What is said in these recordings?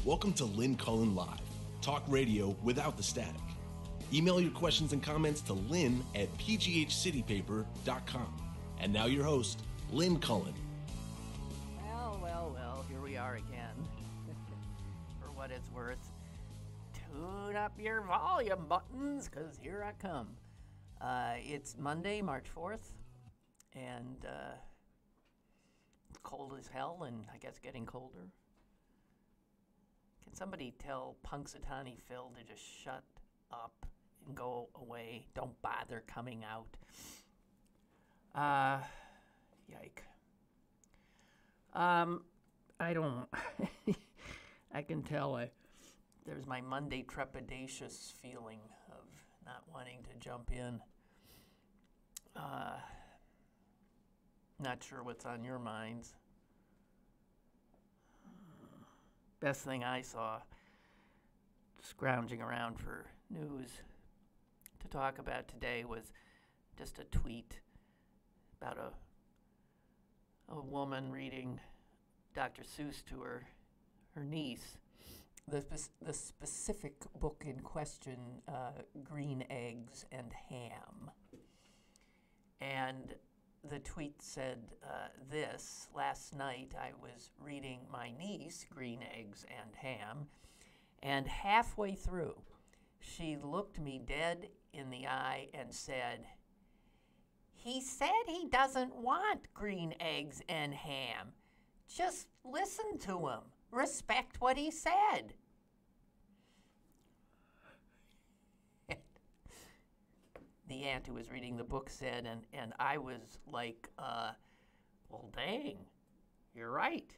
Welcome to Lynn Cullen Live, talk radio without the static. Email your questions and comments to lynn@pghcitypaper.com. And now your host, Lynn Cullen. Well, here we are again. For what it's worth, tune up your volume buttons, because here I come. It's Monday, March 4th, and it's cold as hell, and I guess getting colder. Can somebody tell Punxsutawney Phil to just shut up and go away? Don't bother coming out. Yike. I don't. I can tell there's my Monday trepidatious feeling of not wanting to jump in. Not sure what's on your minds. Best thing I saw, scrounging around for news to talk about today, was just a tweet about a woman reading Dr. Seuss to her niece. The specific book in question, Green Eggs and Ham. And the tweet said this: last night I was reading my niece Green Eggs and Ham, and halfway through she looked me dead in the eye and said, "He said he doesn't want green eggs and ham. Just listen to him. Respect what he said." The aunt who was reading the book said, and I was like, well, dang, you're right.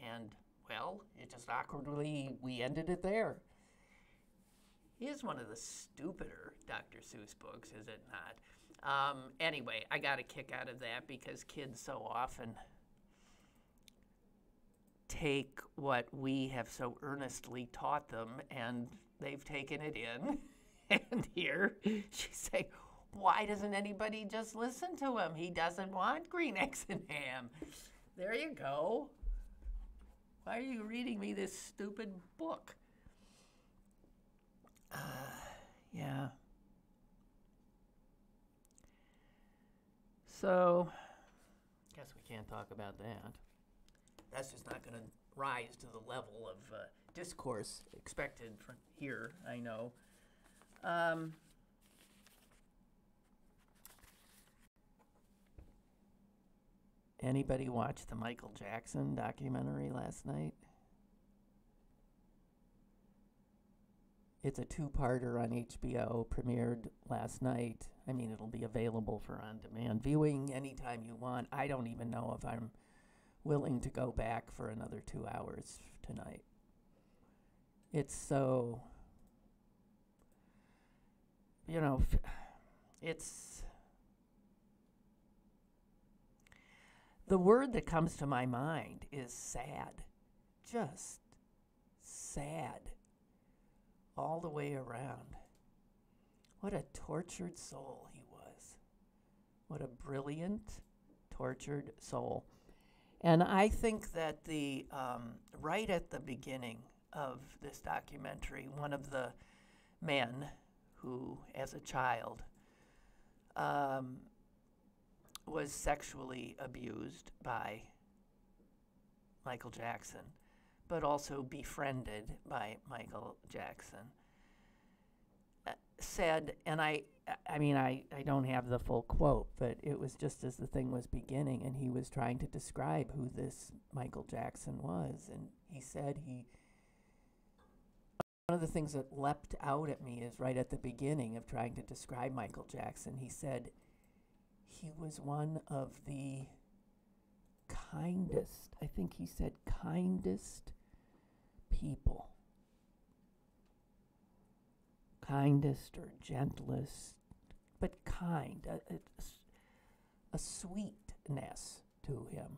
And, well, it just awkwardly, we ended it there. It is one of the stupider Dr. Seuss books, is it not? Anyway, I got a kick out of that because kids so often take what we have so earnestly taught them, and they've taken it in. And here she's saying, why doesn't anybody just listen to him? He doesn't want green eggs and ham. There you go. Why are you reading me this stupid book? Yeah. So, guess we can't talk about that. That's just not going to rise to the level of discourse expected from here, I know. Anybody watch the Michael Jackson documentary last night? It's a two-parter on HBO, premiered last night. I mean, it'll be available for on-demand viewing anytime you want. I don't even know if I'm willing to go back for another 2 hours tonight. It's so... You know, it's... The word that comes to my mind is sad. Just sad. All the way around. What a tortured soul he was. What a brilliant, tortured soul. And I think that the right at the beginning of this documentary, one of the men who, as a child, was sexually abused by Michael Jackson, but also befriended by Michael Jackson, said, and I mean, I don't have the full quote, but it was just as the thing was beginning, and he was trying to describe who this Michael Jackson was, and he said one of the things that leapt out at me is right at the beginning of trying to describe Michael Jackson. He said he was one of the kindest, I think he said kindest people. Kindest or gentlest, but kind, a sweetness to him.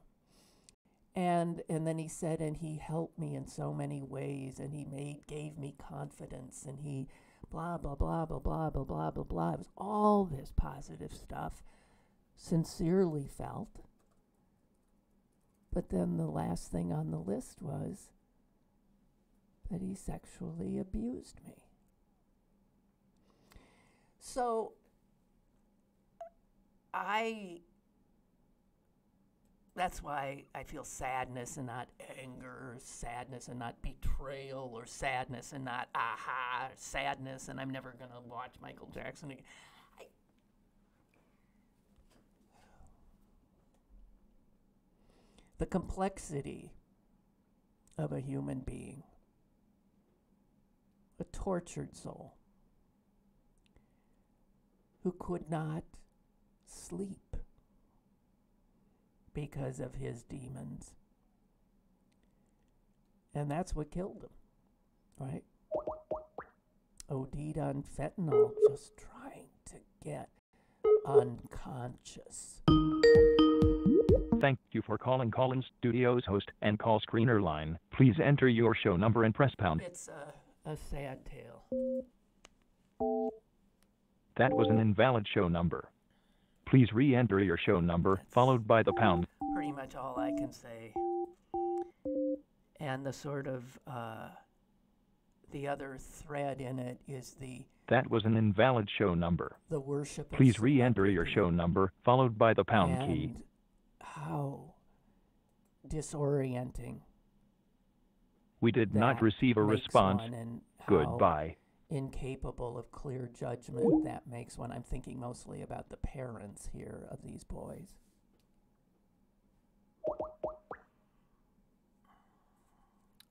And then he said, and he helped me in so many ways, and he gave me confidence, and he blah, blah, blah, blah, blah, blah, blah, blah, blah. It was all this positive stuff, sincerely felt. But then the last thing on the list was, that he sexually abused me. So that's why I feel sadness and not anger, sadness and not betrayal, or sadness and not sadness, and I'm never going to watch Michael Jackson again. The complexity of a human being, a tortured soul who could not sleep because of his demons. And that's what killed him, right? OD'd on fentanyl, just trying to get unconscious. Thank you for calling Cullen Studios host and call screener line. Please enter your show number and press pound. It's a sad tale. That was an invalid show number. Please re-enter your show number, followed by the pound. Pretty much all I can say. And the sort of, the other thread in it is That was an invalid show number. the worship of Please re-enter your celebrity show number, followed by the pound key. and how disorienting We did not that receive a makes response. one, and how Goodbye. incapable of clear judgment that makes one. I'm thinking mostly about the parents here of these boys.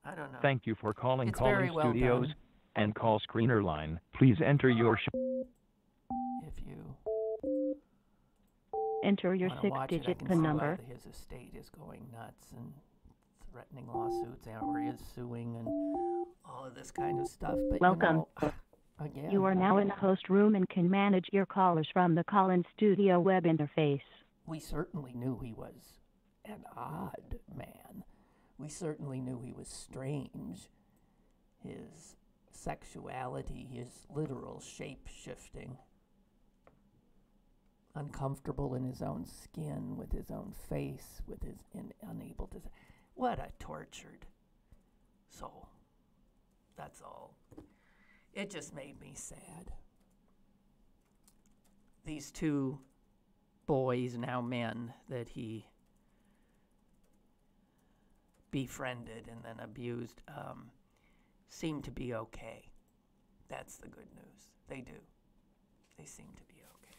I don't know. Thank you for calling It's Cullen very well Studios done. and call screener line. Please enter your show. If you Enter your wanna watch it, I six-digit can PIN see number. why his estate is going nuts and threatening lawsuits, or he is suing, and all of this kind of stuff. But Welcome. Again, You are now in the host room and can manage your callers from the Cullen Studio web interface. we certainly knew he was an odd man. We certainly knew he was strange. His sexuality, his literal shape-shifting. Uncomfortable in his own skin, with his own face, with his unable to... What a tortured soul. That's all. It just made me sad. These two boys, now men, that he befriended and then abused, seem to be okay. That's the good news. They do. They seem to be okay.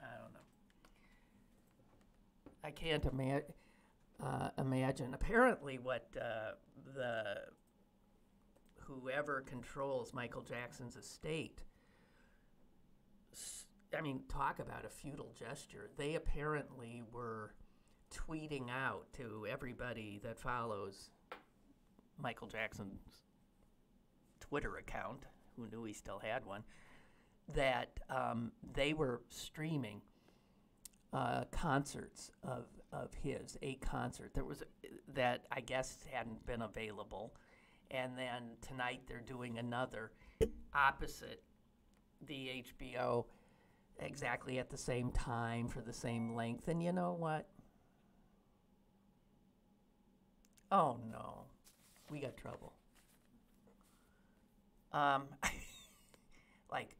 I don't know. I can't imagine. Apparently what whoever controls Michael Jackson's estate, talk about a futile gesture. They apparently were tweeting out to everybody that follows Michael Jackson's Twitter account, who knew he still had one, that they were streaming concerts of his, a concert. There was that I guess hadn't been available, and then tonight they're doing another opposite the HBO exactly at the same time for the same length. And you know what? Oh no, we got trouble. Like,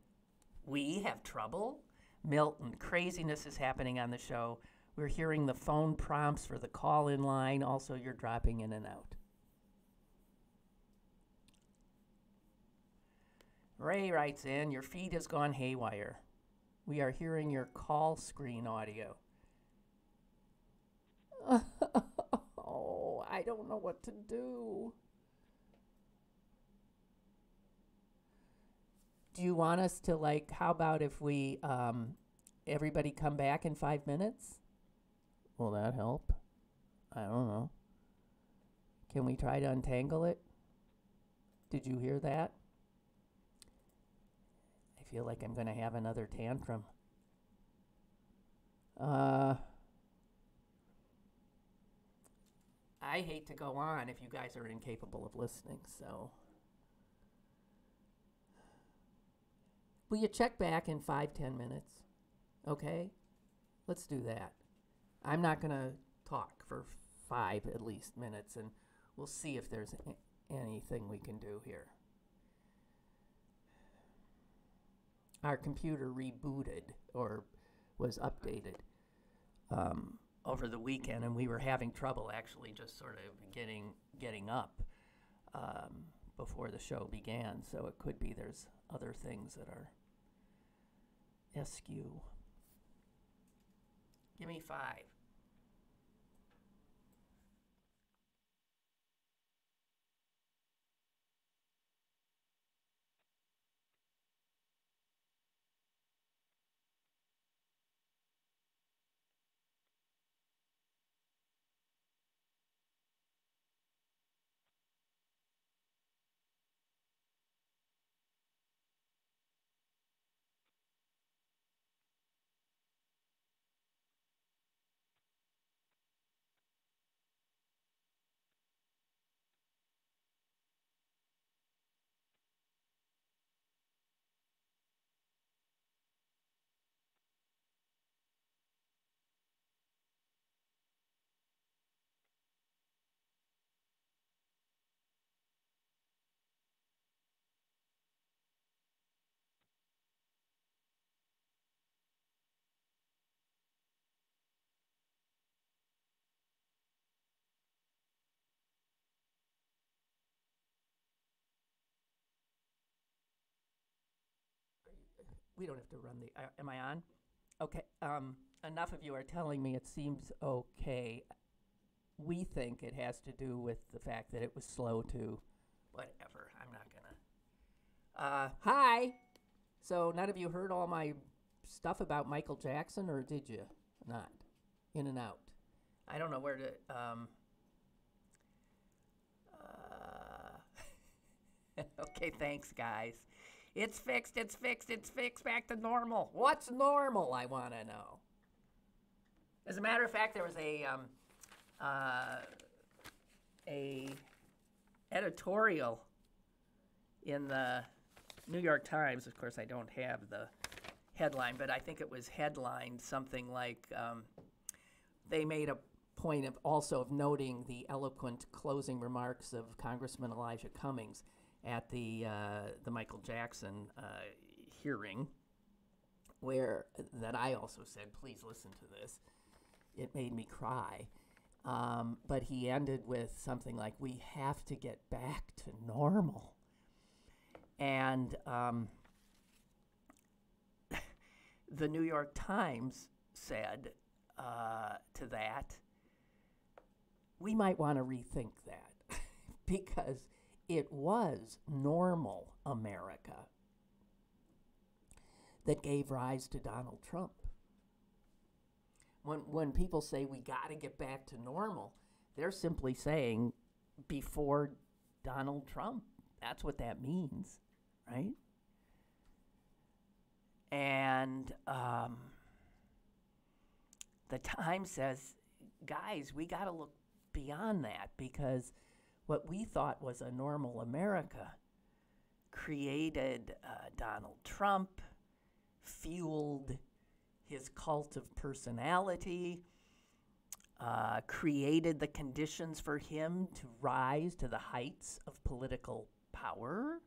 we have trouble? Milton, craziness is happening on the show. We're hearing the phone prompts for the call-in line. Also, you're dropping in and out. Ray writes in, your feed has gone haywire. We are hearing your call screen audio. Oh, I don't know what to do. Do you want us to, like, how about if we, everybody come back in 5 minutes? Will that help? I don't know. Can we try to untangle it? Did you hear that? I feel like I'm going to have another tantrum. I hate to go on if you guys are incapable of listening, so... Will you check back in 5-10 minutes? Okay? Let's do that. I'm not going to talk for 5 at least minutes, and we'll see if there's anything we can do here. Our computer rebooted or was updated over the weekend, and we were having trouble actually just sort of getting up before the show began. So it could be there's other things that are askew. Give me 5. We don't have to run the. Am I on? Okay. Enough of you are telling me it seems okay. We think it has to do with the fact that it was slow to. Whatever. I'm not gonna. Hi. So none of you heard all my stuff about Michael Jackson, or did you? Not. In and out. I don't know where to. Okay. Thanks, guys. It's fixed, back to normal. What's normal, I want to know. As a matter of fact, there was a editorial in the New York Times. Of course, I don't have the headline, but I think it was headlined something like, they made a point of also of noting the eloquent closing remarks of Congressman Elijah Cummings at the Michael Jackson hearing, where that I also said, please listen to this. It made me cry. But he ended with something like, we have to get back to normal. And the New York Times said to that, we might want to rethink that because it was normal America that gave rise to Donald Trump. When people say we got to get back to normal, they're simply saying before Donald Trump. That's what that means, right? And the Times says, guys, we got to look beyond that, because what we thought was a normal America created Donald Trump, fueled his cult of personality, created the conditions for him to rise to the heights of political power.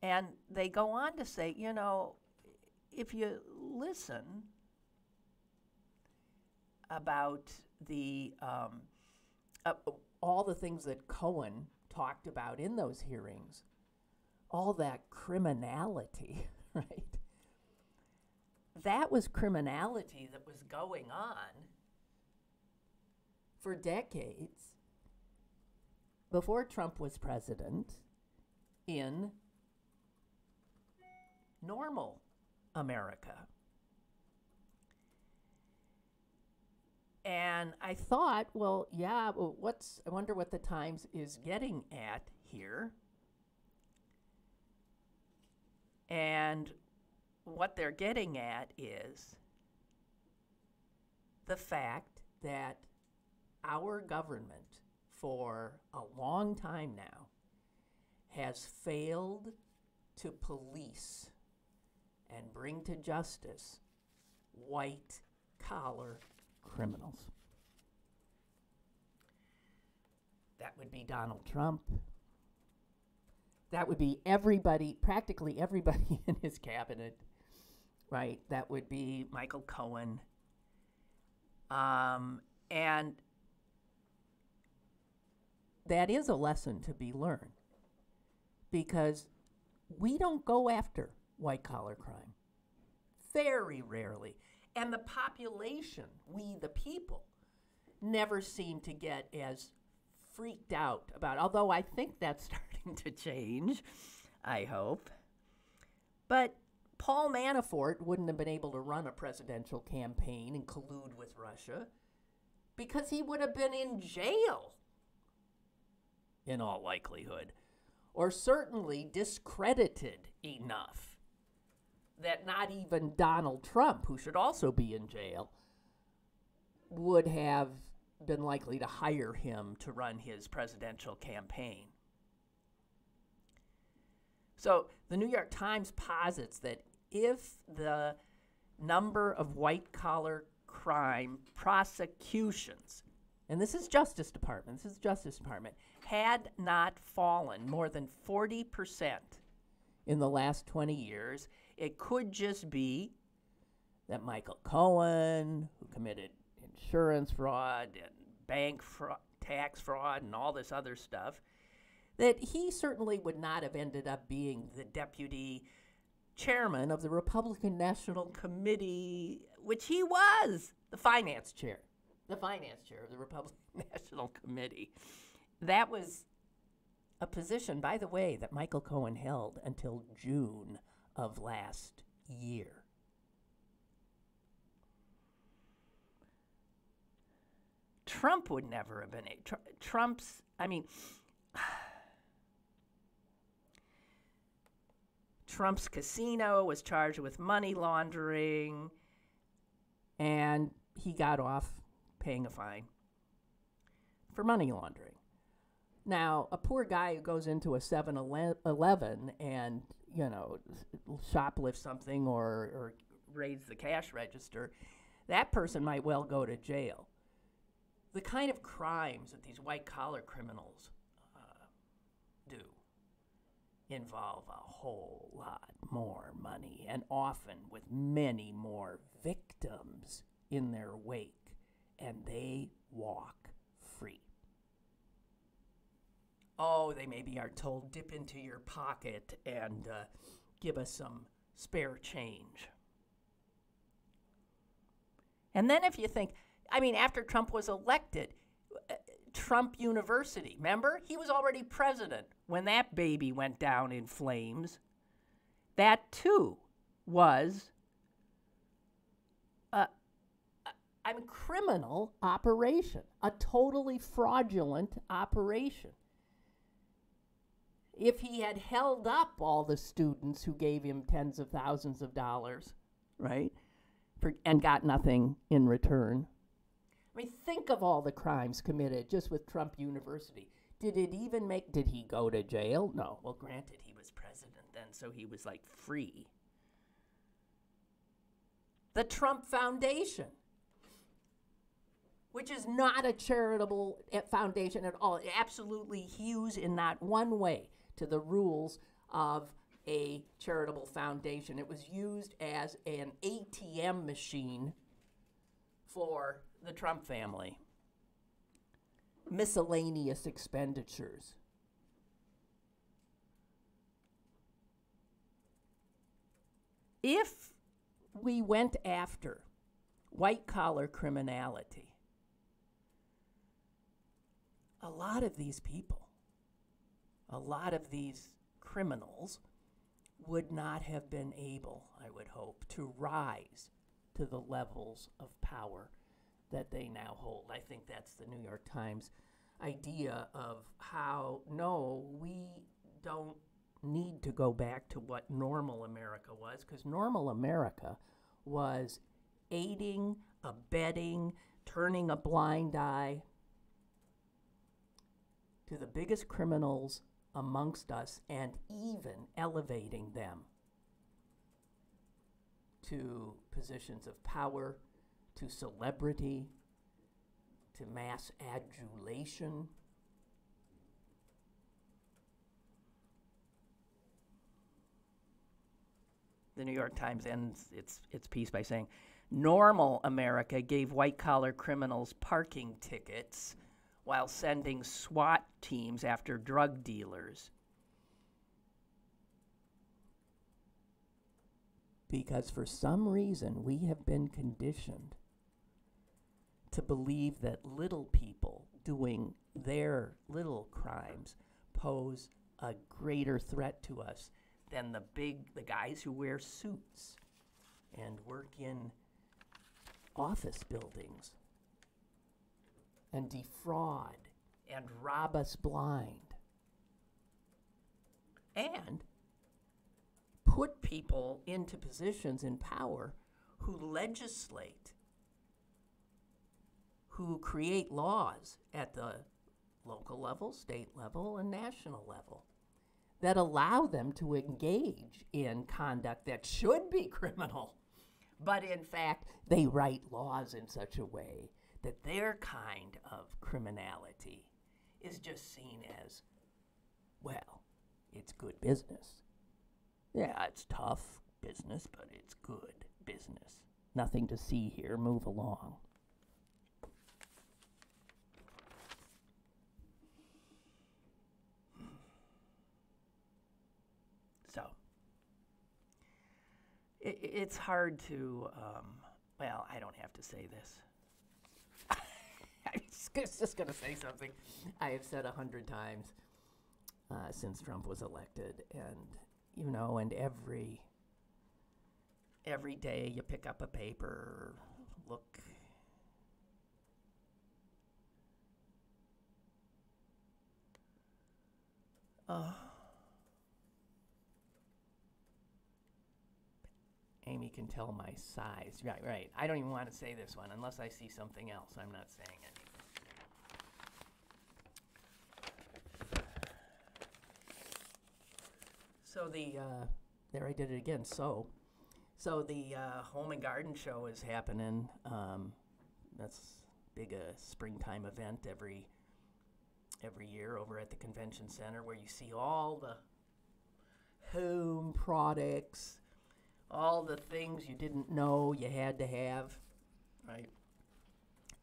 And they go on to say, you know, if you listen about the all the things that Cohen talked about in those hearings, all that criminality, right? That was criminality that was going on for decades before Trump was president in normal America. And I thought, well, yeah, well, I wonder what the Times is getting at here. And what they're getting at is the fact that our government, for a long time now, has failed to police and bring to justice white collar criminals. That would be Donald Trump. That would be everybody, practically everybody in his cabinet, right? That would be Michael Cohen. And that is a lesson to be learned, because we don't go after white-collar crime. Very rarely. And the population, we the people, never seem to get as freaked out about, although I think that's starting to change, I hope. But Paul Manafort wouldn't have been able to run a presidential campaign and collude with Russia because he would have been in jail, in all likelihood, or certainly discredited enough that not even Donald Trump, who should also be in jail, would have been likely to hire him to run his presidential campaign. So the New York Times posits that if the number of white-collar crime prosecutions, and this is Justice Department, had not fallen more than 40% in the last 20 years, it could just be that Michael Cohen, who committed insurance fraud and bank fraud, tax fraud and all this other stuff, that he certainly would not have ended up being the deputy chairman of the Republican National Committee, which he was, the finance chair of the Republican National Committee. That was a position, by the way, that Michael Cohen held until June of last year. Trump would never have been Trump's casino was charged with money laundering, and he got off paying a fine for money laundering. Now, a poor guy who goes into a 7-Eleven and, shoplifts something or raids the cash register, that person might well go to jail. The kind of crimes that these white-collar criminals do involve a whole lot more money, and often with many more victims in their wake, and they walk free. Oh, they maybe are told, dip into your pocket and give us some spare change. And then if you think, after Trump was elected, Trump University, remember? He was already president when that baby went down in flames. That, too, was a criminal operation, a totally fraudulent operation. If he had held up all the students who gave him tens of thousands of dollars, right, and got nothing in return. Think of all the crimes committed just with Trump University. Did he go to jail? No. Well, granted, he was president then, so he was free. The Trump Foundation, which is not a charitable foundation at all. It absolutely hews in not one way to the rules of a charitable foundation. It was used as an ATM machine for the Trump family. Miscellaneous expenditures. If we went after white-collar criminality, a lot of these people, a lot of these criminals would not have been able, I would hope, to rise to the levels of power that they now hold. I think that's the New York Times idea of how, no, we don't need to go back to what normal America was, because normal America was aiding, abetting, turning a blind eye to the biggest criminals amongst us and even elevating them to positions of power, to celebrity, to mass adulation. The New York Times ends its piece by saying, normal America gave white-collar criminals parking tickets while sending SWAT teams after drug dealers. Because for some reason we have been conditioned to believe that little people doing their little crimes pose a greater threat to us than the guys who wear suits and work in office buildings and defraud and rob us blind and put people into positions in power who legislate, who create laws at the local level, state level, and national level that allow them to engage in conduct that should be criminal. But in fact, they write laws in such a way that their kind of criminality is just seen as, well, it's good business. Yeah, it's tough business, but it's good business. Nothing to see here. Move along. So, it's hard to, well, I don't have to say this. I'm just going to say something I have said 100 times since Trump was elected, and every day you pick up a paper, look. Amy can tell my size. Right. I don't even want to say this one unless I see something else. I'm not saying anything. So there I did it again. So the Home and Garden Show is happening. That's big springtime event every year over at the convention center where you see all the home products, all the things you didn't know you had to have, right?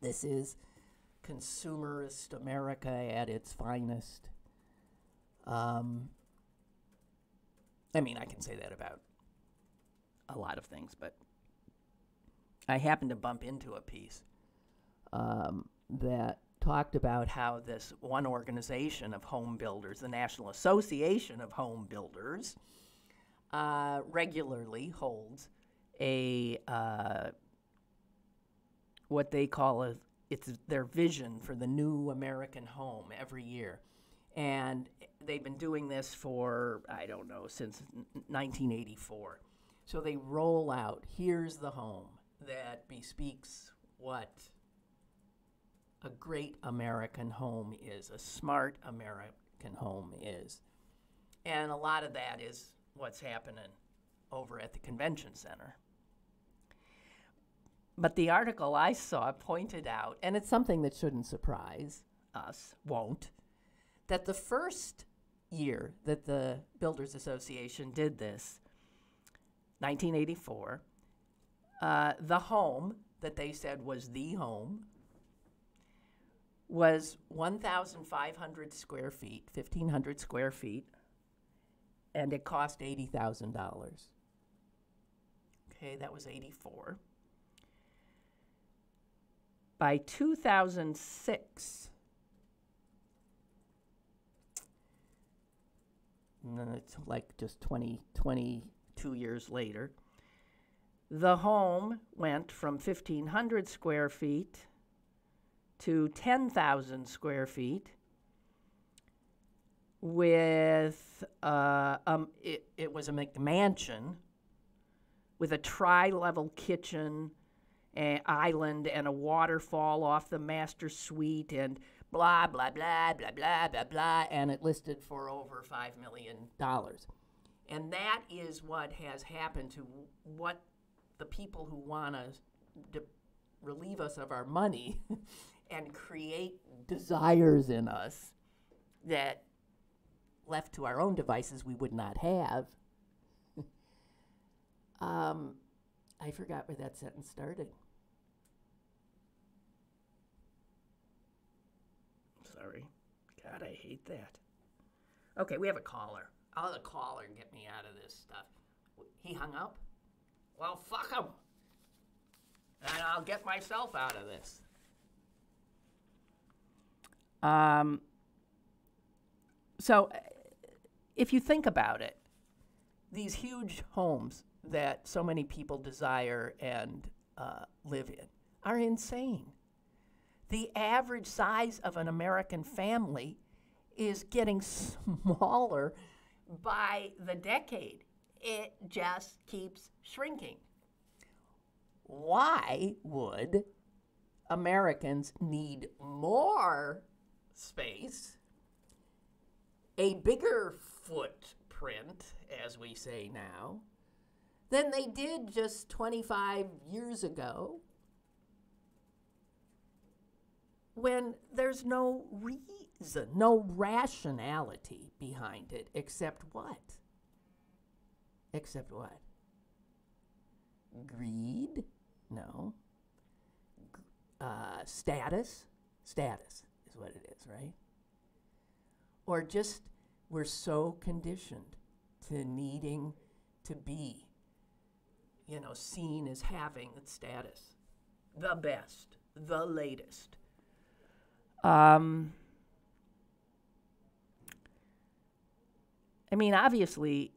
This is consumerist America at its finest. I mean, I can say that about a lot of things, but I happened to bump into a piece that talked about how this one organization of home builders, the National Association of Home Builders, regularly holds a what they call it's their vision for the new American home every year. And they've been doing this for, I don't know, since 1984. So they roll out, here's the home that bespeaks what a great American home is, a smart American home is. And a lot of that is what's happening over at the convention center. But the article I saw pointed out, and it's something that shouldn't surprise us, won't, that the first year that the Builders Association did this, 1984, the home that they said was the home was 1,500 square feet, 1,500 square feet, and it cost $80,000. Okay, that was 84. By 2006, and then it's like just 22 years later, the home went from 1,500 square feet to 10,000 square feet with, it was a McMansion with a tri-level kitchen, an island, and a waterfall off the master suite, and blah, blah, blah, blah, blah, blah, blah, and it listed for over $5 million. And that is what has happened to what the people who want to relieve us of our money and create desires in us that, left to our own devices, we would not have. I forgot where that sentence started. Sorry. God, I hate that. Okay, we have a caller. I'll have a caller get me out of this stuff. He hung up? Well, fuck him. And I'll get myself out of this. So, if you think about it, these huge homes that so many people desire and live in are insane. The average size of an American family is getting smaller by the decade. It just keeps shrinking. Why would Americans need more space, a bigger footprint, as we say now, than they did just 25 years ago, when there's no reason, no rationality behind it, except what? Except what? Greed? No. Status? Status is what it is, right? Or just we're so conditioned to needing to be, seen as having status, the best, the latest. Obviously,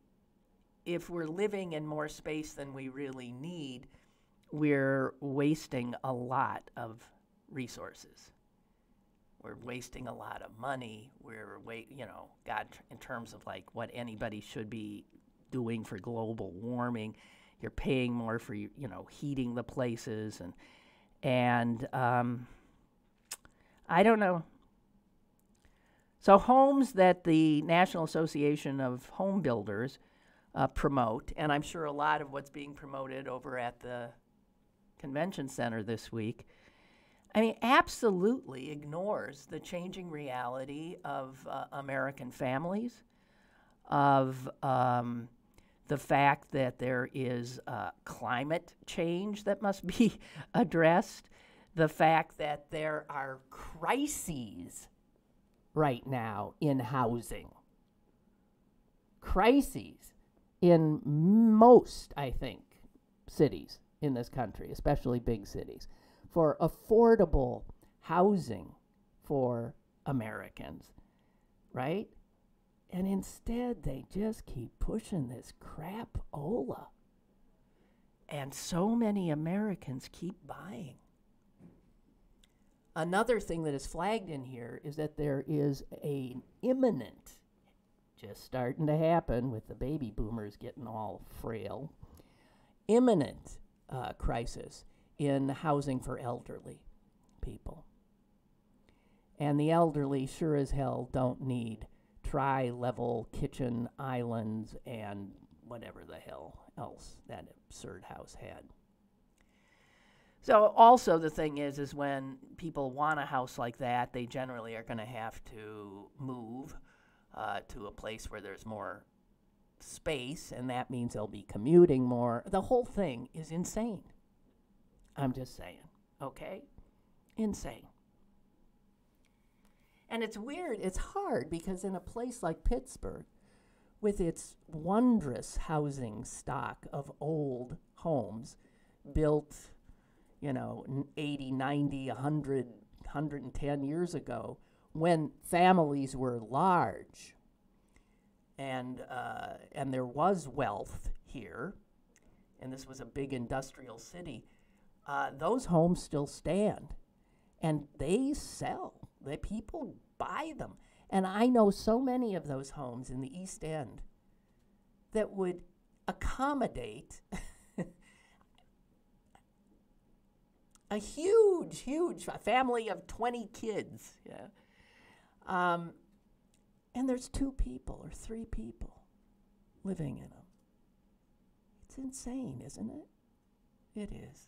if we're living in more space than we really need, we're wasting a lot of resources. We're wasting a lot of money. In terms of like what anybody should be doing for global warming, you're paying more for, heating the places and I don't know. So homes that the National Association of Home Builders promote, and I'm sure a lot of what's being promoted over at the convention center this week, absolutely ignores the changing reality of American families, of the fact that there is climate change that must be addressed, the fact that there are crises right now in housing. Crises in most, I think, cities in this country, especially big cities, for affordable housing for Americans, right? And instead, they just keep pushing this crap-ola. And so many Americans keep buying. Another thing that is flagged in here is that there is an imminent, just starting to happen with the baby boomers getting all frail, imminent crisis in housing for elderly people. And the elderly sure as hell don't need tri-level kitchen islands and whatever the hell else that absurd house had. So also the thing is when people want a house like that, they generally are going to have to move to a place where there's more space, and that means they'll be commuting more. The whole thing is insane. I'm just saying, okay? Insane. And it's weird, it's hard, because in a place like Pittsburgh, with its wondrous housing stock of old homes built, 80, 90, 100, 110 years ago, when families were large and there was wealth here, and this was a big industrial city, those homes still stand, and they sell. The people buy them. And I know so many of those homes in the East End that would accommodate a huge family of 20 kids. Yeah. And there's 2 people or 3 people living in them. It's insane, isn't it? It is.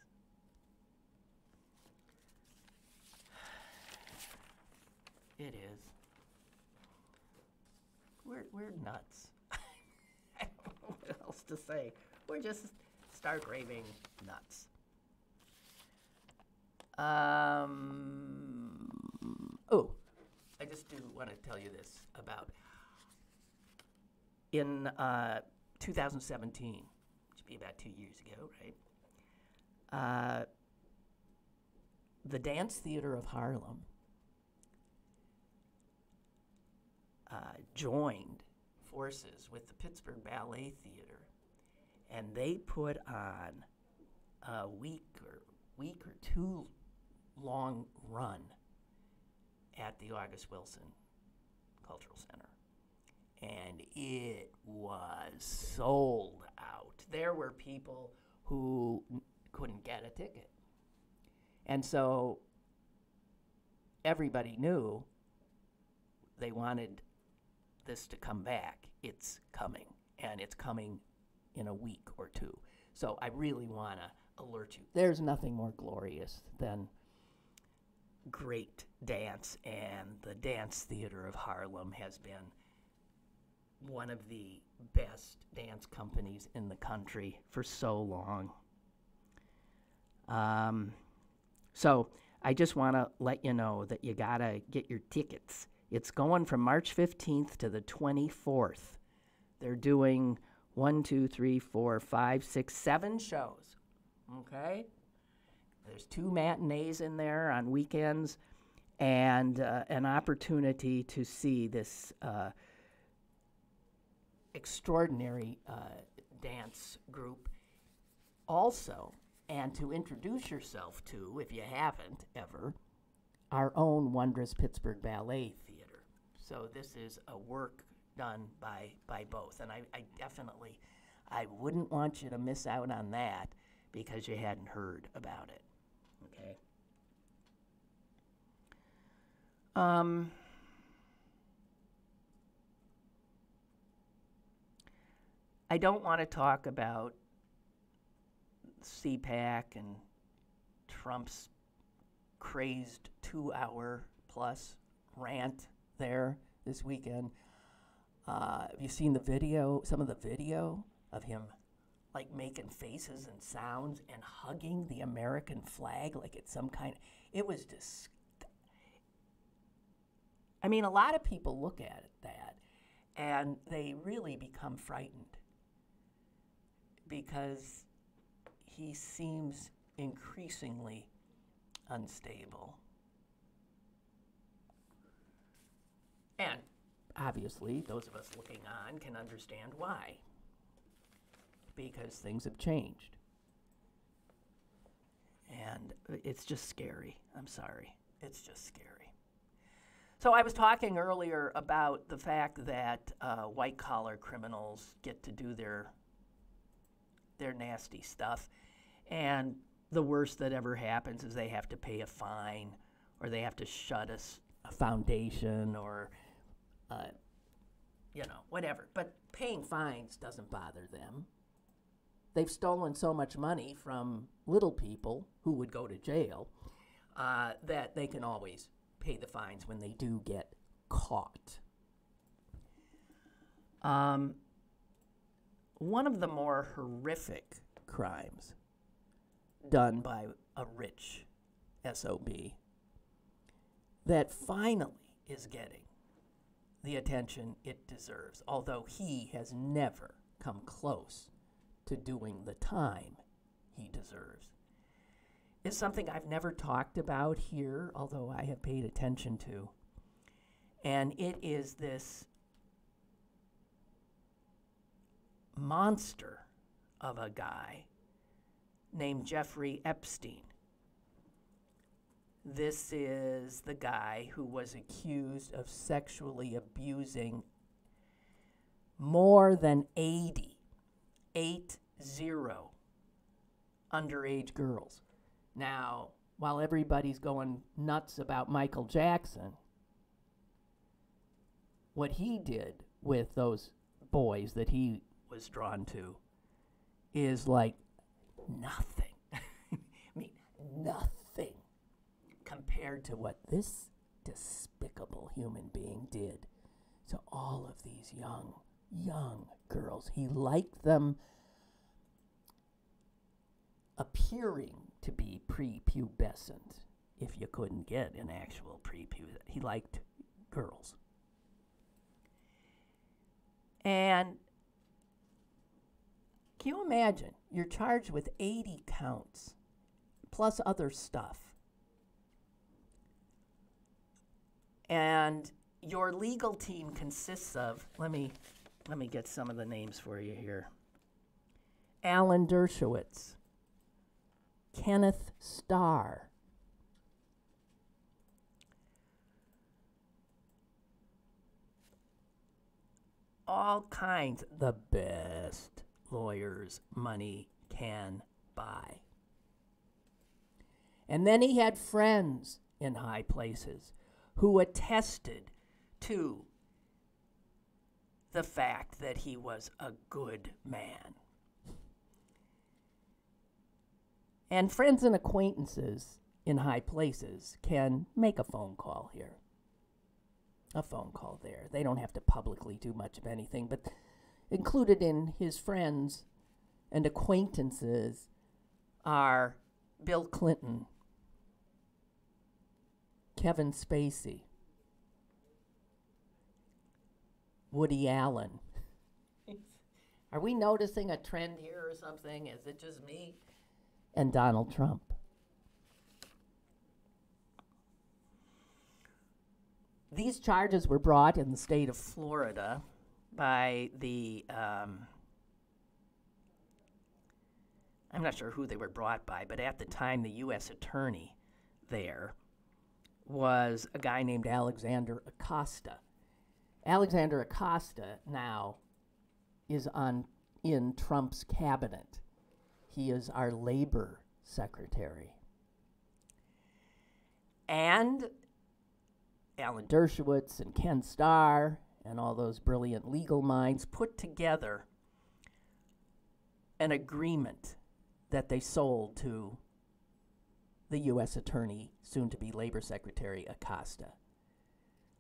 It is. We're nuts. I don't know what else to say. We're just stark raving nuts. Oh, I just do want to tell you this about in 2017, which would be about 2 years ago, right? The Dance Theater of Harlem joined forces with the Pittsburgh Ballet Theater, and they put on a week or two long run at the August Wilson Cultural Center. And it was sold out. There were people who couldn't get a ticket. And so everybody knew they wanted this to come back. It's coming, and it's coming in a week or two. So I really want to alert you. There's nothing more glorious than great dance, and the Dance Theater of Harlem has been one of the best dance companies in the country for so long. So I just want to let you know that you got to get your tickets. It's going from March 15th to the 24th. They're doing 1, 2, 3, 4, 5, 6, 7 shows, okay? There's 2 matinees in there on weekends and an opportunity to see this extraordinary dance group also, and to introduce yourself to, if you haven't ever, our own wondrous Pittsburgh Ballet Theater. So this is a work done by both, and I wouldn't want you to miss out on that because you hadn't heard about it. Okay. I don't want to talk about CPAC and Trump's crazed 2-hour plus rant there this weekend. Have you seen the video, some of the video of him like making faces and sounds and hugging the American flag like it's some kind of, it was just, I mean, a lot of people look at that and they really become frightened because he seems increasingly unstable. And obviously, those of us looking on can understand why. Because things have changed. And it's just scary. I'm sorry. It's just scary. So I was talking earlier about the fact that white-collar criminals get to do their nasty stuff. And the worst that ever happens is they have to pay a fine, or they have to shut a foundation, or whatever. But paying fines doesn't bother them. They've stolen so much money from little people who would go to jail that they can always pay the fines when they do get caught. One of the more horrific crimes done by a rich SOB that finally is getting the attention it deserves, although he has never come close to doing the time he deserves, is something I've never talked about here, although I have paid attention to. And it is this monster of a guy named Jeffrey Epstein. This is the guy who was accused of sexually abusing more than 80 underage girls. Now, while everybody's going nuts about Michael Jackson, what he did with those boys that he was drawn to is like nothing. I mean, nothing compared to what this despicable human being did to all of these young girls. He liked them appearing to be prepubescent, if you couldn't get an actual prepubescent. He liked girls. And can you imagine? You're charged with 80 counts, plus other stuff. And your legal team consists of, let me get some of the names for you here. Alan Dershowitz, Kenneth Starr, all kinds, the best lawyers money can buy. And then he had friends in high places who attested to the fact that he was a good man. And friends and acquaintances in high places can make a phone call here, a phone call there. They don't have to publicly do much of anything, but included in his friends and acquaintances are Bill Clinton, Kevin Spacey, Woody Allen. Are we noticing a trend here or something? Is it just me? And Donald Trump. These charges were brought in the state of Florida by the, I'm not sure who they were brought by, but at the time the U.S. attorney there was a guy named Alexander Acosta. Alexander Acosta now is in Trump's cabinet. He is our labor secretary. And Alan Dershowitz and Ken Starr and all those brilliant legal minds put together an agreement that they sold to the U.S. Attorney, soon-to-be Labor Secretary Acosta.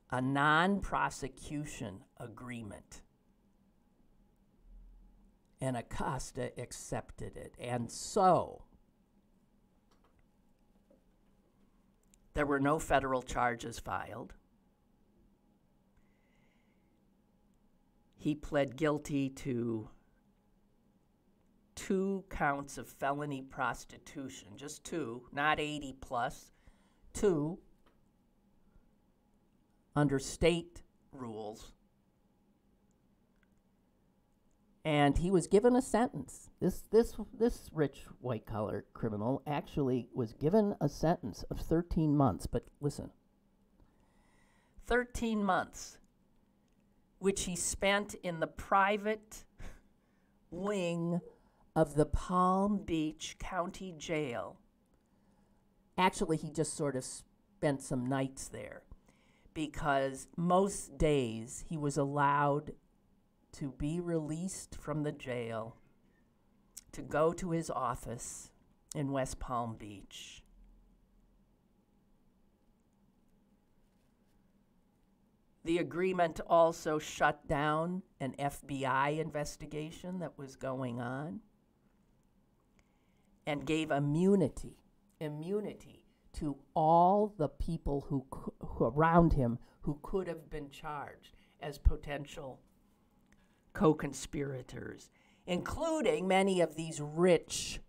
A non-prosecution agreement. And Acosta accepted it. And so, there were no federal charges filed. He pled guilty to 2 counts of felony prostitution, just 2, not 80 plus, 2, under state rules. And he was given a sentence. This rich white-collar criminal actually was given a sentence of 13 months. But listen, 13 months, which he spent in the private wing of the Palm Beach County Jail. Actually, he just sort of spent some nights there, because most days he was allowed to be released from the jail, to go to his office in West Palm Beach. The agreement also shut down an FBI investigation that was going on and gave immunity to all the people who around him who could have been charged as potential co-conspirators, including many of these rich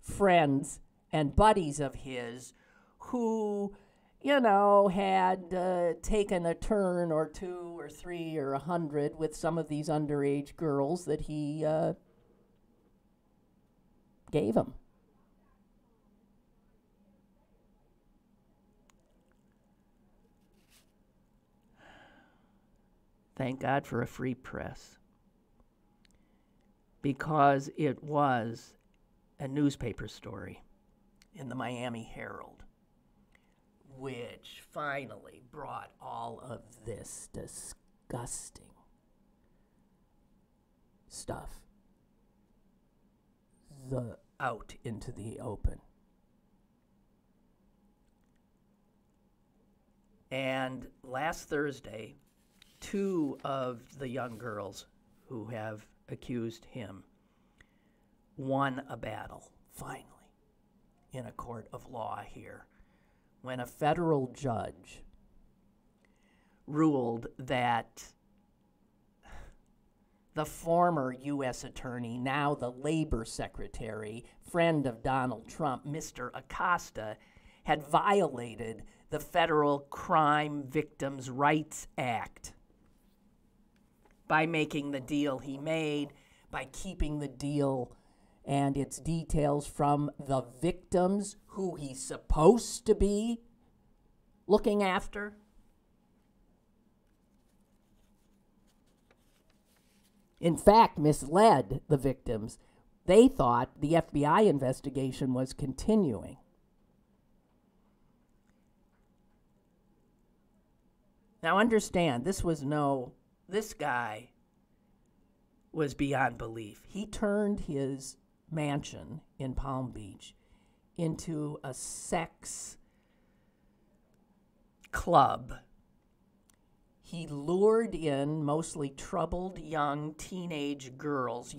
friends and buddies of his who, you know, had taken a turn or 2 or 3 or 100 with some of these underage girls that he gave him. Thank God for a free press, because it was a newspaper story in the Miami Herald, which finally brought all of this disgusting stuff out into the open. And last Thursday, 2 of the young girls who have accused him won a battle, finally, in a court of law here, when a federal judge ruled that the former U.S. attorney, now the labor secretary, friend of Donald Trump, Mr. Acosta, had violated the Federal Crime Victims' Rights Act by making the deal he made, by keeping the deal and its details from the victims who he's supposed to be looking after. In fact, misled the victims. They thought the FBI investigation was continuing. Now understand, this guy was beyond belief. He turned his mansion in Palm Beach into a sex club. He lured in mostly troubled young teenage girls,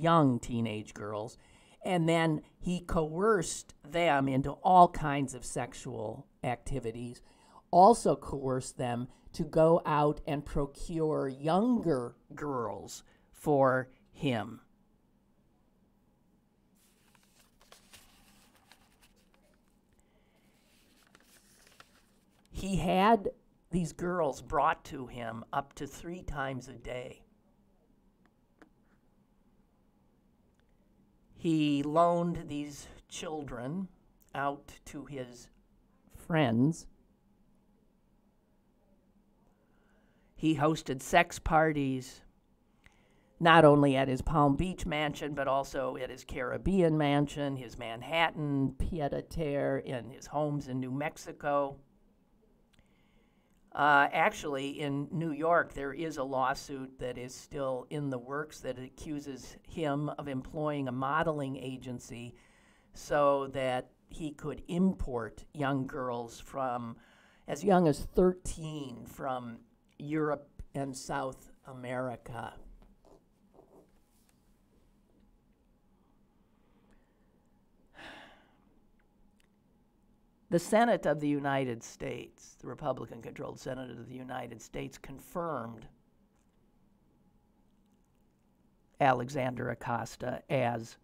and then he coerced them into all kinds of sexual activities, also coerced them to go out and procure younger girls for him. He had these girls brought to him up to 3 times a day. He loaned these children out to his friends. He hosted sex parties, not only at his Palm Beach mansion, but also at his Caribbean mansion, his Manhattan pied-à-terre, and his homes in New Mexico. Actually, in New York, there is a lawsuit that is still in the works that accuses him of employing a modeling agency so that he could import young girls from as young as 13 from Europe and South America. The Senate of the United States, the Republican-controlled Senate of the United States, confirmed Alexander Acosta as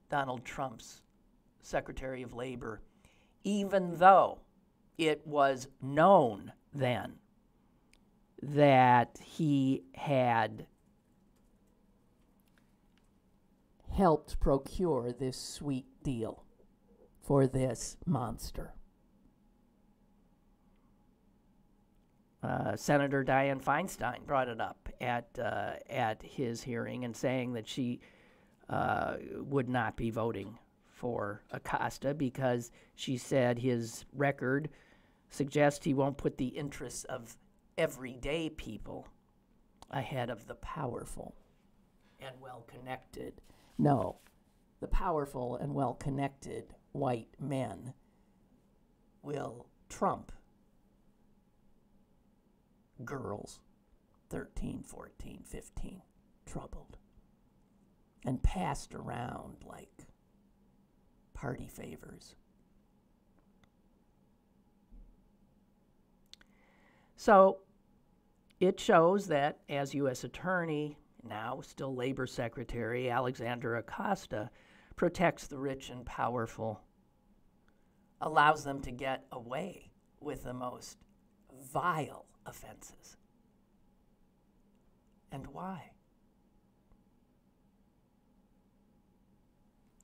Donald Trump's Secretary of Labor, even though it was known then that he had helped procure this sweet deal for this monster. Senator Dianne Feinstein brought it up at his hearing and saying that she would not be voting for Acosta because she said his record suggests he won't put the interests of everyday people ahead of the powerful and well-connected. No, the powerful and well-connected white men will trump girls 13, 14, 15, troubled, and passed around like party favors. So it shows that as U.S. Attorney, now still Labor Secretary, Alexander Acosta protects the rich and powerful, allows them to get away with the most vile offenses. And why?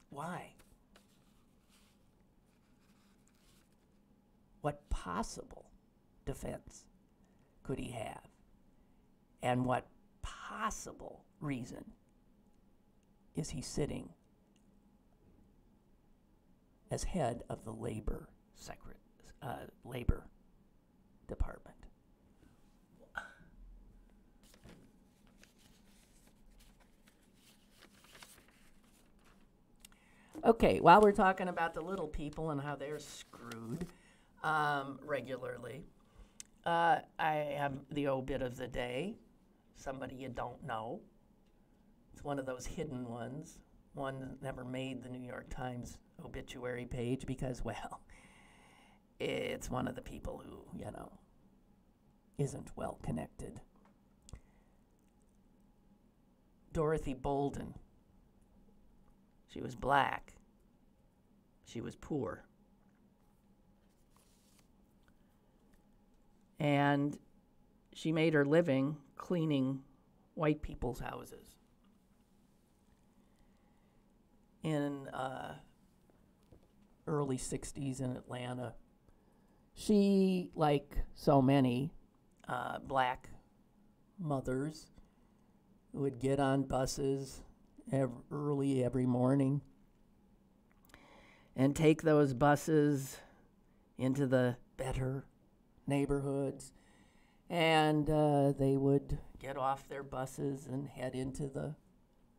Why? What possible defense could he have? And what possible reason is he sitting as head of the labor department? Okay, while we're talking about the little people and how they're screwed regularly, I have the obit of the day, somebody you don't know. It's one of those hidden ones, one that never made the New York Times obituary page because, well, it's one of the people who, isn't well connected. Dorothea Bolden. She was black. She was poor. And she made her living cleaning white people's houses. In early 60s in Atlanta, she, like so many black mothers, would get on buses early every morning and take those buses into the better neighborhoods, and they would get off their buses and head into the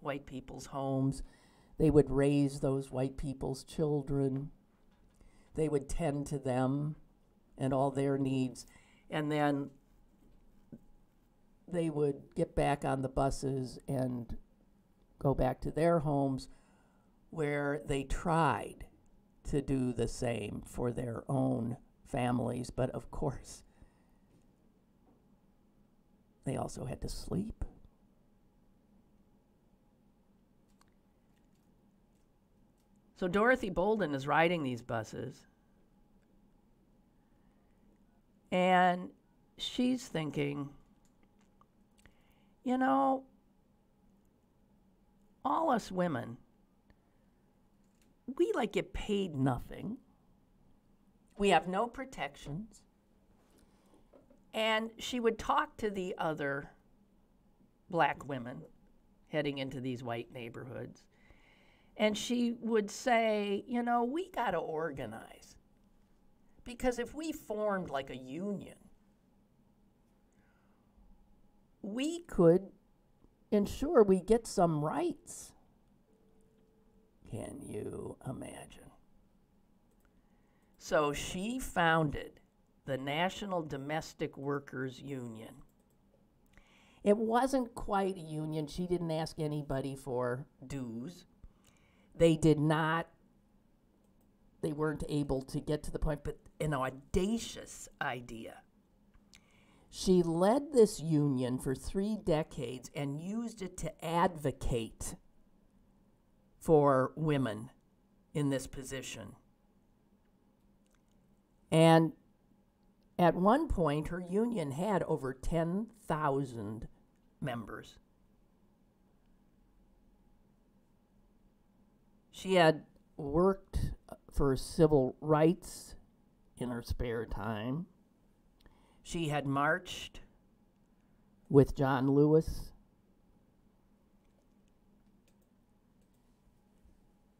white people's homes. They would raise those white people's children. They would tend to them and all their needs, and then they would get back on the buses and go back to their homes, where they tried to do the same for their own families, but of course, they also had to sleep. So Dorothea Bolden is riding these buses, and she's thinking, all us women, we get paid nothing. We have no protections. And she would talk to the other black women heading into these white neighborhoods. And she would say, we got to organize. Because if we formed like a union, we could ensure we get some rights. Can you imagine? So she founded the National Domestic Workers Union. It wasn't quite a union. She didn't ask anybody for dues. They weren't able to get to the point, but an audacious idea. She led this union for 3 decades and used it to advocate for women in this position. And at one point, her union had over 10,000 members. She had worked for civil rights in her spare time. She had marched with John Lewis.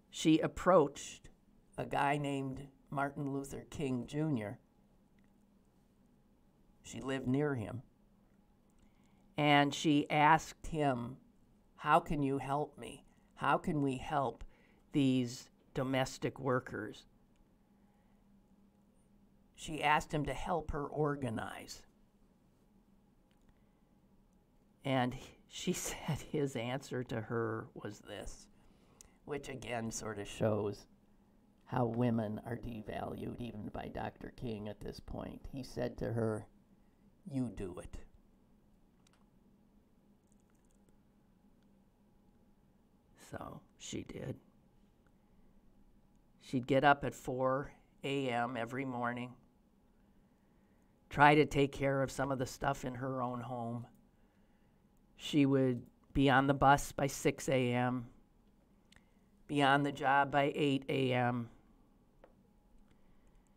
She approached a guy named Martin Luther King Jr. She lived near him. And she asked him, how can you help me? How can we help these domestic workers? She asked him to help her organize. And she said his answer to her was this, which again sort of shows how women are devalued even by Dr. King at this point. He said to her, "You do it." So she did. She'd get up at 4 a.m. every morning, try to take care of some of the stuff in her own home. She would be on the bus by 6 a.m., be on the job by 8 a.m.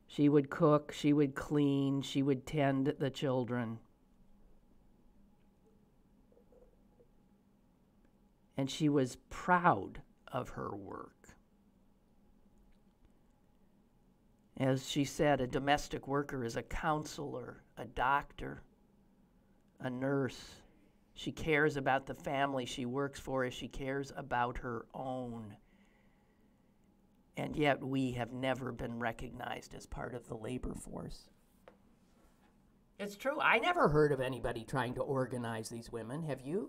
She would cook, she would clean, she would tend the children. And she was proud of her work. As she said, a domestic worker is a counselor, a doctor, a nurse. She cares about the family she works for as she cares about her own. And yet we have never been recognized as part of the labor force. It's true. I never heard of anybody trying to organize these women. Have you?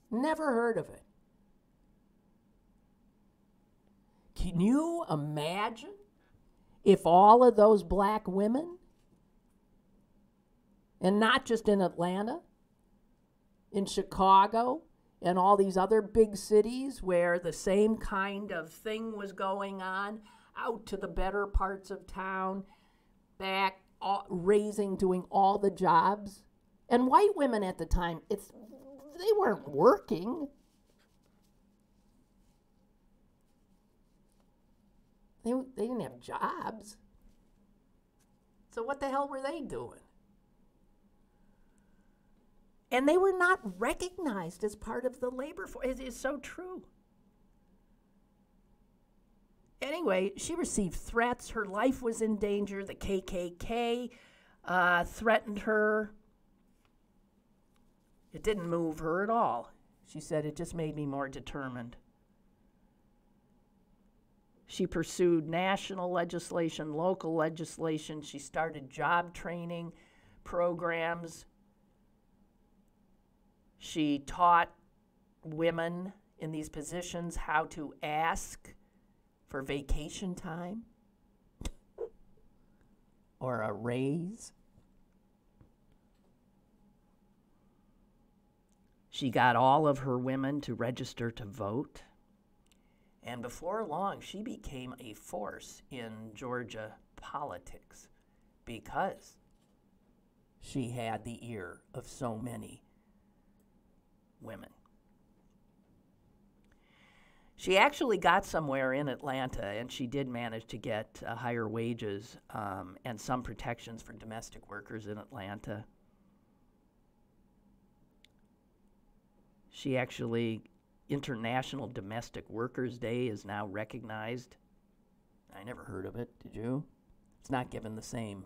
Never heard of it. Can you imagine if all of those black women, and not just in Atlanta, in Chicago, and all these other big cities where the same kind of thing was going on, out to the better parts of town, back, doing all the jobs. And white women at the time, they weren't working. They didn't have jobs. So what the hell were they doing? And they were not recognized as part of the labor force. It is so true. Anyway, she received threats. Her life was in danger. The KKK threatened her. It didn't move her at all. She said, it just made me more determined. She pursued national legislation, local legislation. She started job training programs. She taught women in these positions how to ask for vacation time or a raise. She got all of her women to register to vote. And before long, she became a force in Georgia politics because she had the ear of so many women. She actually got somewhere in Atlanta, and she did manage to get higher wages and some protections for domestic workers in Atlanta. She actually, International Domestic Workers Day is now recognized. I never heard of it, did you? It's not given the same,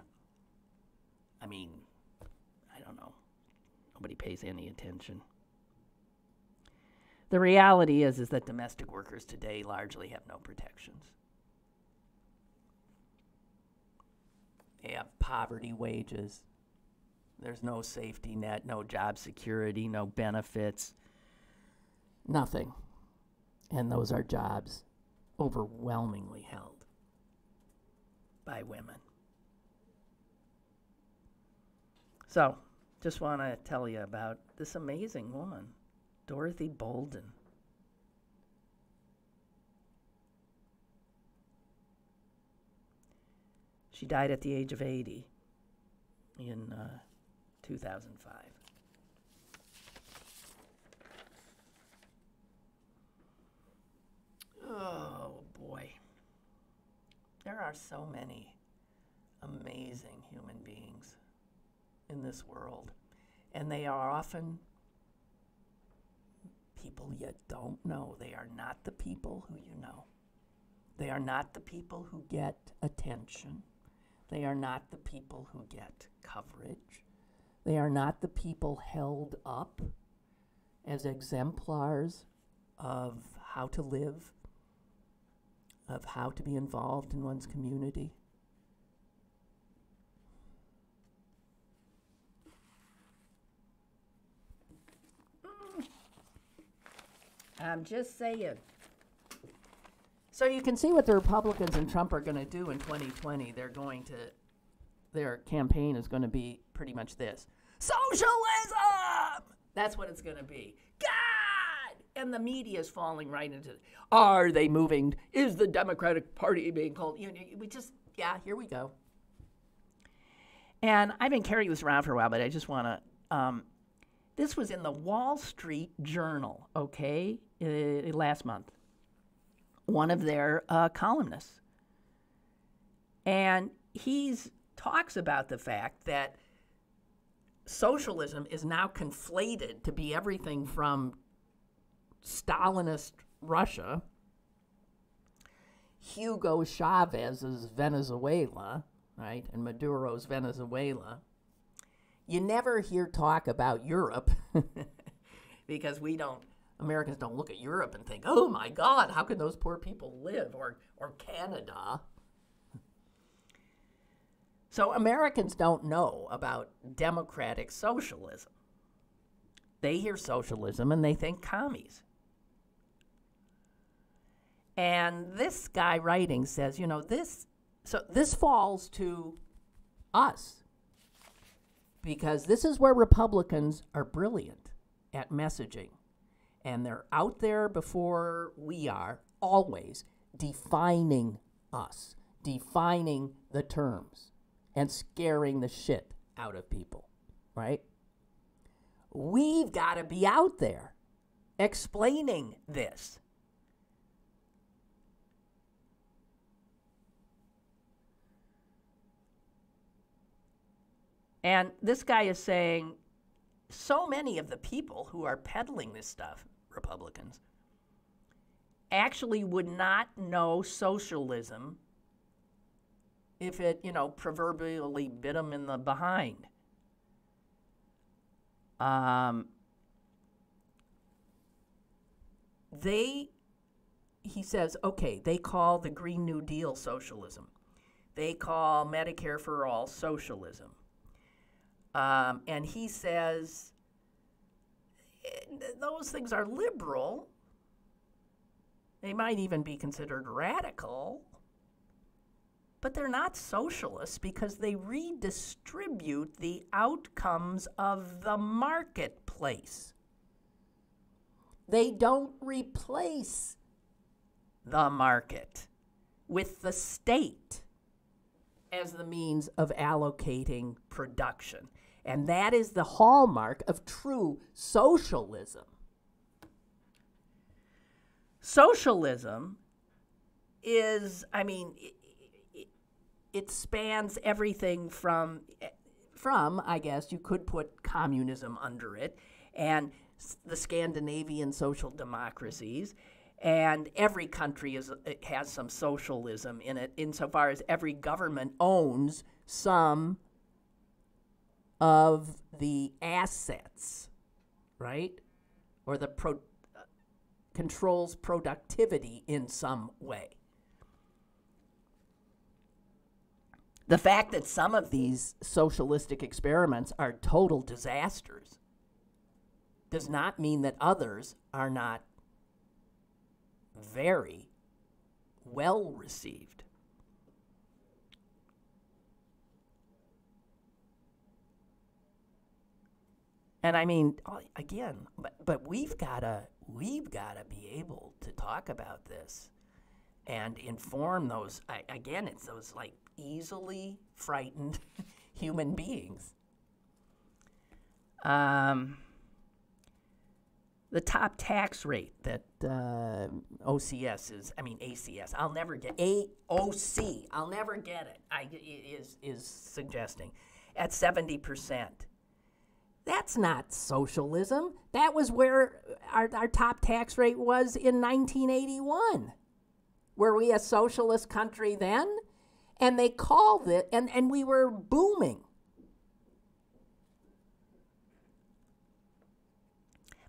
I don't know. Nobody pays any attention. The reality is that domestic workers today largely have no protections. They have poverty wages. There's no safety net, no job security, no benefits, nothing. And those are jobs overwhelmingly held by women. So, just want to tell you about this amazing woman, Dorothea Bolden. She died at the age of 80 in 2005. Oh boy. There are so many amazing human beings in this world, and they are often people you don't know. They are not the people who you know. They are not the people who get attention. They are not the people who get coverage. They are not the people held up as exemplars of how to live, of how to be involved in one's community. I'm just saying. So you can see what the Republicans and Trump are going to do in 2020. Their campaign is going to be pretty much this. Socialism! That's what it's going to be. God! And the media is falling right into it. Are they moving? Is the Democratic Party being called? Here we go. And I've been carrying this around for a while, but I just want to, this was in the Wall Street Journal, okay, last month. One of their columnists. And he talks about the fact that socialism is now conflated to be everything from Stalinist Russia, Hugo Chavez's Venezuela, right, and Maduro's Venezuela. You never hear talk about Europe because Americans don't look at Europe and think, oh my God, how can those poor people live? Or Canada. So Americans don't know about democratic socialism. They hear socialism and they think commies. And this guy writing says, this falls to us, because this is where Republicans are brilliant at messaging. And they're out there before we are, always defining us, defining the terms, and scaring the shit out of people, right? We've got to be out there explaining this. And this guy is saying so many of the people who are peddling this stuff, Republicans, actually would not know socialism if it, proverbially bit them in the behind. He says, okay, they call the Green New Deal socialism. They call Medicare for All socialism. And he says those things are liberal. They might even be considered radical, but they're not socialist because they redistribute the outcomes of the marketplace. They don't replace the market with the state as the means of allocating production. And that is the hallmark of true socialism. Socialism is, it spans everything from, I guess, you could put communism under it, and the Scandinavian social democracies, and every country has some socialism in it, insofar as every government owns some of the assets, right? Or controls productivity in some way. The fact that some of these socialistic experiments are total disasters does not mean that others are not very well received. And again, but we've got to be able to talk about this and inform those. Again, it's those easily frightened human beings. The top tax rate that ACS, I'll never get, AOC, I'll never get it, is suggesting, at 70%. That's not socialism. That was where our top tax rate was in 1981. Were we a socialist country then? And they called it, and we were booming.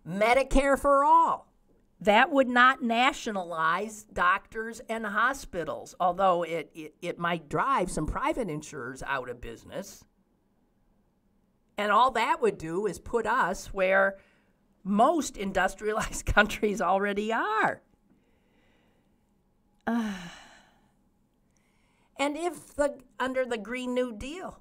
Medicare for all. That would not nationalize doctors and hospitals, although it might drive some private insurers out of business. And all that would do is put us where most industrialized countries already are. And if under the Green New Deal,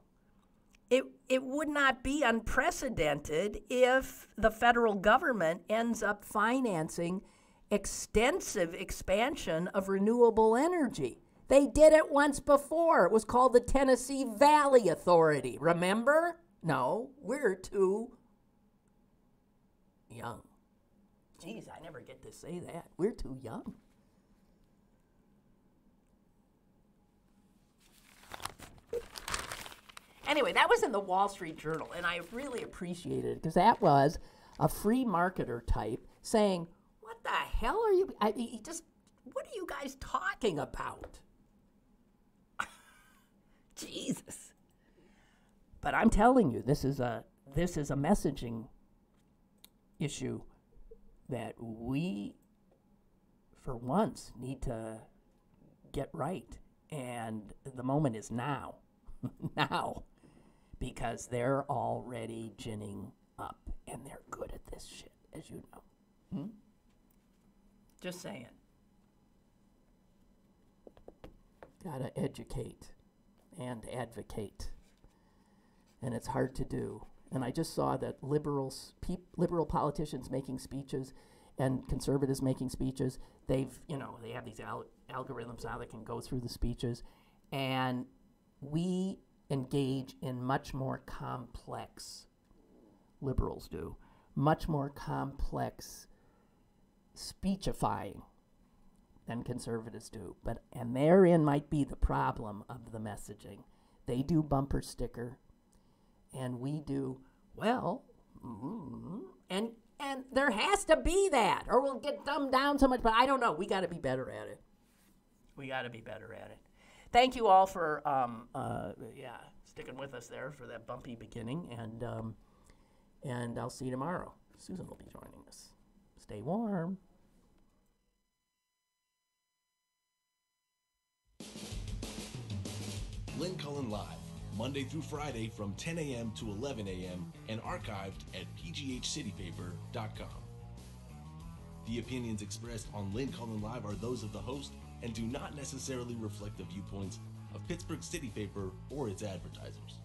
it would not be unprecedented if the federal government ends up financing extensive expansion of renewable energy. They did it once before. It was called the Tennessee Valley Authority. Remember? No, we're too young. Geez, I never get to say that. We're too young. Anyway, that was in the Wall Street Journal, and I really appreciated it because that was a free marketer type saying, what the hell are you, what are you guys talking about? Jesus. But I'm telling you, this is a messaging issue that we, for once, need to get right. And the moment is now. now because they're already ginning up, and they're good at this shit, as you know. Just saying. Gotta educate and advocate. And it's hard to do. And I just saw that liberal politicians making speeches and conservatives making speeches, they have these algorithms now that can go through the speeches, and we engage in much more complex, liberals do, much more complex speechifying than conservatives do. And therein might be the problem of the messaging. They do bumper sticker, and we do, and there has to be that, or we'll get dumbed down so much, but I don't know. We got to be better at it. Thank you all for, sticking with us there for that bumpy beginning, and I'll see you tomorrow. Susan will be joining us. Stay warm. Lynn Cullen Live, Monday through Friday from 10 a.m. to 11 a.m. and archived at pghcitypaper.com. The opinions expressed on Lynn Cullen Live are those of the host and do not necessarily reflect the viewpoints of Pittsburgh City Paper or its advertisers.